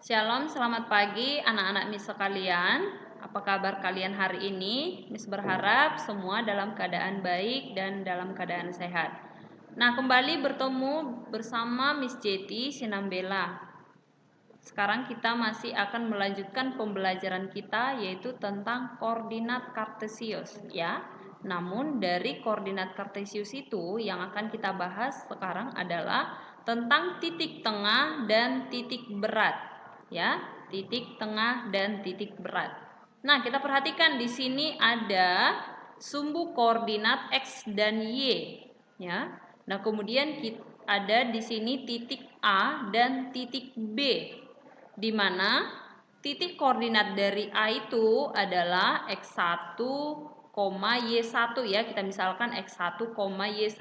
Shalom, selamat pagi anak-anak Miss sekalian. Apa kabar kalian hari ini? Miss berharap semua dalam keadaan baik dan dalam keadaan sehat. Nah, kembali bertemu bersama Miss Jeti Sinambela. Sekarang kita masih akan melanjutkan pembelajaran kita yaitu tentang koordinat kartesius ya. Namun dari koordinat kartesius itu yang akan kita bahas sekarang adalah tentang titik tengah dan titik berat ya, titik tengah dan titik berat. Nah, kita perhatikan di sini ada sumbu koordinat x dan y ya. Nah, kemudian ada di sini titik A dan titik B, di mana titik koordinat dari A itu adalah x1, y1 ya. Kita misalkan x1, y1.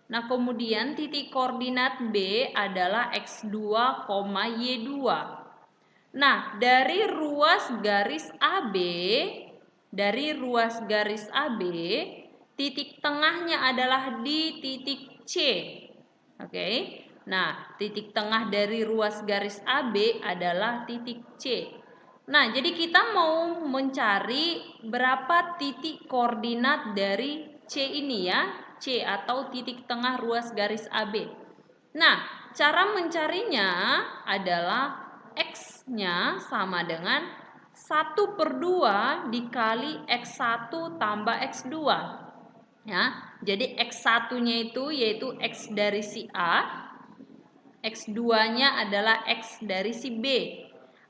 Nah, kemudian titik koordinat B adalah x2, y2. Nah, dari ruas garis AB, titik tengahnya adalah di titik C. Oke. Nah, titik tengah dari ruas garis AB adalah titik C. Nah, jadi kita mau mencari berapa titik koordinat dari C ini ya. C atau titik tengah ruas garis AB. Nah, cara mencarinya adalah X-nya sama dengan 1/2 dikali X1 tambah X2 ya. Jadi X1-nya itu yaitu X dari si A, X2-nya adalah X dari si B.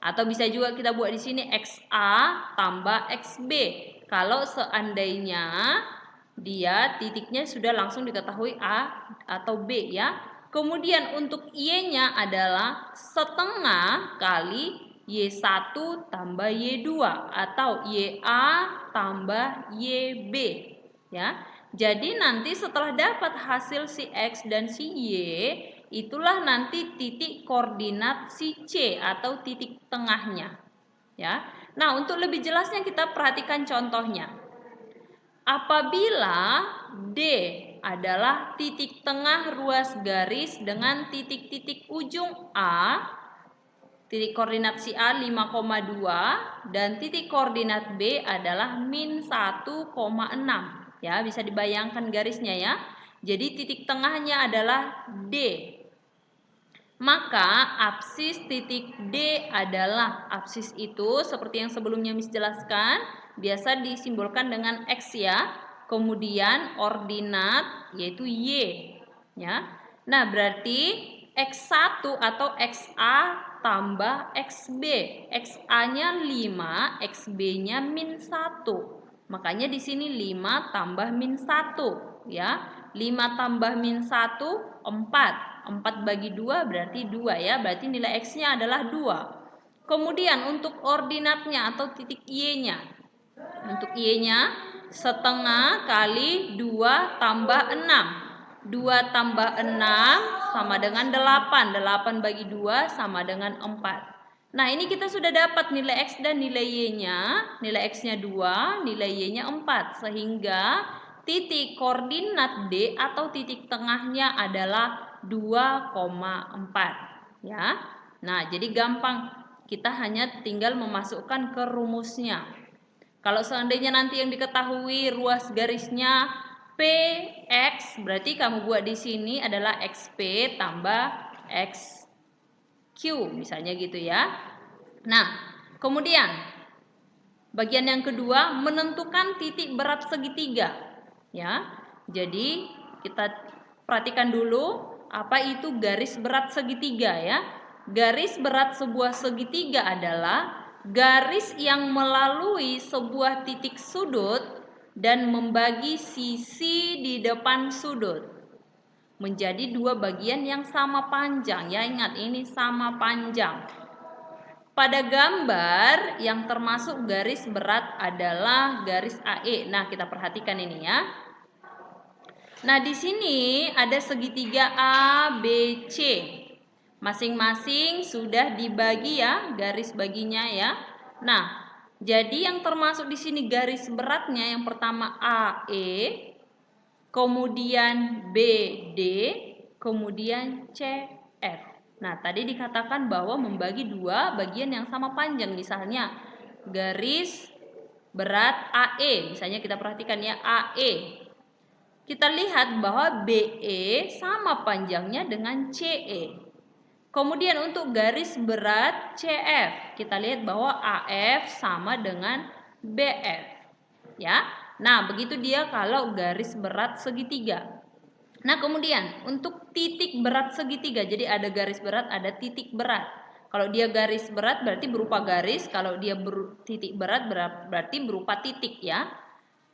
Atau bisa juga kita buat di sini XA tambah XB. Kalau seandainya dia titiknya sudah langsung diketahui A atau B ya. Kemudian untuk Y-nya adalah setengah kali Y1 tambah Y2 atau YA tambah YB ya. Jadi nanti setelah dapat hasil si X dan si Y, itulah nanti titik koordinat si C atau titik tengahnya ya. Nah, untuk lebih jelasnya kita perhatikan contohnya. Apabila D adalah titik tengah ruas garis dengan titik-titik ujung A, titik koordinat si A 5,2 dan titik koordinat B adalah min 1,6 ya, bisa dibayangkan garisnya ya. Jadi titik tengahnya adalah D. Maka apsis titik D adalah, apsis itu seperti yang sebelumnya Miss jelaskan, biasa disimbolkan dengan X ya. Kemudian ordinat yaitu Y ya. Nah, berarti X1 atau XA tambah XB. XA-nya 5, XB-nya min 1. Makanya di sini 5 tambah min 1 ya. 5 tambah min 1 4. 4 bagi 2 berarti 2 ya. Berarti nilai X-nya adalah 2. Kemudian untuk ordinatnya atau titik Y-nya. Untuk Y-nya setengah kali 2 tambah 6. 2 tambah 6 sama dengan 8. 8 bagi 2 sama dengan 4. Nah, ini kita sudah dapat nilai X dan nilai Y-nya. Nilai X-nya 2, nilai Y-nya 4. Sehingga titik koordinat D atau titik tengahnya adalah 2,4 ya. Nah, jadi gampang, kita hanya tinggal memasukkan ke rumusnya. Kalau seandainya nanti yang diketahui ruas garisnya PX, berarti kamu buat di sini adalah XP tambah XQ misalnya gitu ya. Nah, kemudian bagian yang kedua menentukan titik berat segitiga ya. Jadi kita perhatikan dulu apa itu garis berat segitiga ya. Garis berat sebuah segitiga adalah garis yang melalui sebuah titik sudut dan membagi sisi di depan sudut menjadi dua bagian yang sama panjang ya. Ingat, ini sama panjang. Pada gambar yang termasuk garis berat adalah garis AE. Nah, kita perhatikan ini ya. Nah, di sini ada segitiga ABC. Masing-masing sudah dibagi ya, garis baginya ya. Nah, jadi yang termasuk di sini garis beratnya yang pertama AE, kemudian BD, kemudian CF. Nah, tadi dikatakan bahwa membagi dua bagian yang sama panjang. Misalnya garis berat AE. Misalnya kita perhatikan ya, AE. Kita lihat bahwa BE sama panjangnya dengan CE. Kemudian untuk garis berat CF, kita lihat bahwa AF sama dengan BF. Ya. Nah, begitu dia kalau garis berat segitiga. Nah, kemudian untuk titik berat segitiga, jadi ada garis berat, ada titik berat. Kalau dia garis berat berarti berupa garis, kalau dia titik berat berarti berupa titik ya.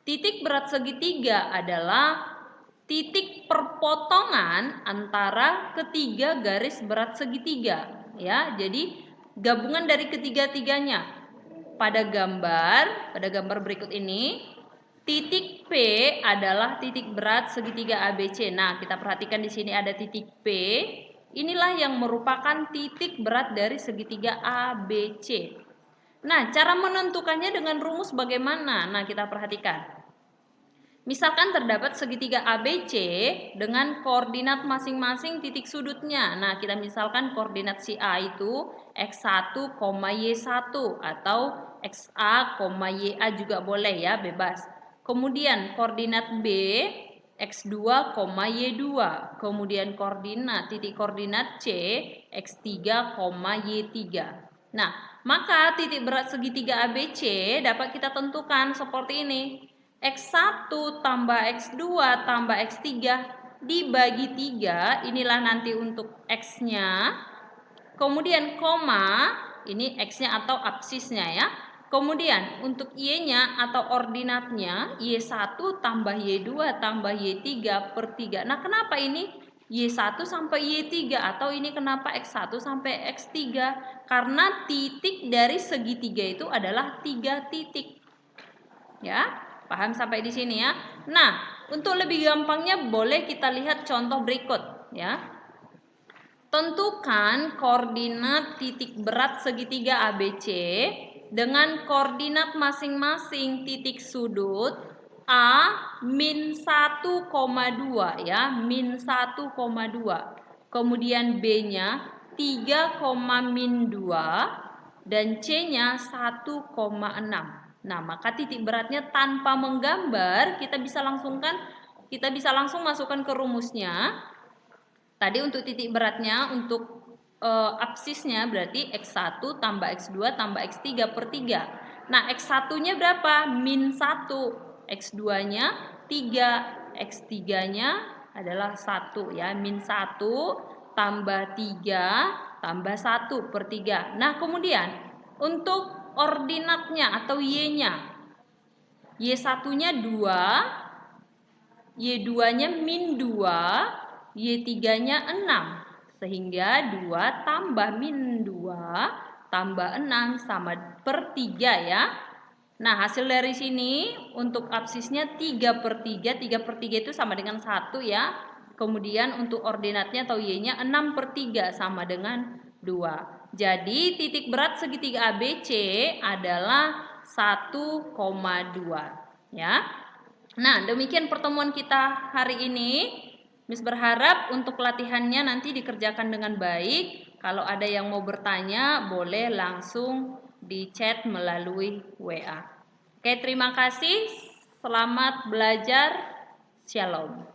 Titik berat segitiga adalah titik perpotongan antara ketiga garis berat segitiga ya. Jadi gabungan dari ketiga-tiganya. Pada gambar berikut ini, titik P adalah titik berat segitiga ABC. Nah, kita perhatikan di sini ada titik P. Inilah yang merupakan titik berat dari segitiga ABC. Nah, cara menentukannya dengan rumus bagaimana? Nah, kita perhatikan. Misalkan terdapat segitiga ABC dengan koordinat masing-masing titik sudutnya. Nah, kita misalkan koordinat si A itu X1, Y1 atau XA, YA juga boleh ya, bebas. Kemudian koordinat B X2, Y2. Kemudian titik koordinat C X3, Y3. Nah, maka titik berat segitiga ABC dapat kita tentukan seperti ini. X1 tambah X2 tambah X3 dibagi 3, inilah nanti untuk X-nya. Kemudian koma, ini X-nya atau absisnya ya. Kemudian untuk Y-nya atau ordinatnya, Y1 tambah Y2 tambah Y3 per 3. Nah, kenapa ini Y1 sampai Y3 atau ini kenapa X1 sampai X3? Karena titik dari segitiga itu adalah 3 titik. Ya. Paham sampai di sini ya? Nah, untuk lebih gampangnya boleh kita lihat contoh berikut ya. Tentukan koordinat titik berat segitiga ABC dengan koordinat masing-masing titik sudut A min 1,2 ya, min 1,2. Kemudian B-nya 3, min 2 dan C-nya 1,6. Nah, maka titik beratnya tanpa menggambar kita bisa langsung masukkan ke rumusnya. Tadi untuk titik beratnya untuk absisnya berarti X1 tambah X2 tambah X3 per 3. Nah, X1-nya berapa? Min 1. X2-nya 3. X3-nya adalah 1 ya. Min 1 tambah 3 tambah 1 per 3. Nah, kemudian untuk ordinatnya atau Y-nya. Y1-nya 2, Y2-nya min 2, Y3-nya 6. Sehingga 2 tambah min 2 tambah 6 sama per 3 ya. Nah, hasil dari sini untuk absisnya 3 per 3. 3 per 3 itu sama dengan 1 ya. Kemudian untuk ordinatnya atau Y-nya 6 per 3 sama dengan 2. Jadi titik berat segitiga ABC adalah 1,2 ya. Nah, demikian pertemuan kita hari ini. Miss berharap untuk latihannya nanti dikerjakan dengan baik. Kalau ada yang mau bertanya, boleh langsung di chat melalui WA. Oke, terima kasih. Selamat belajar. Shalom.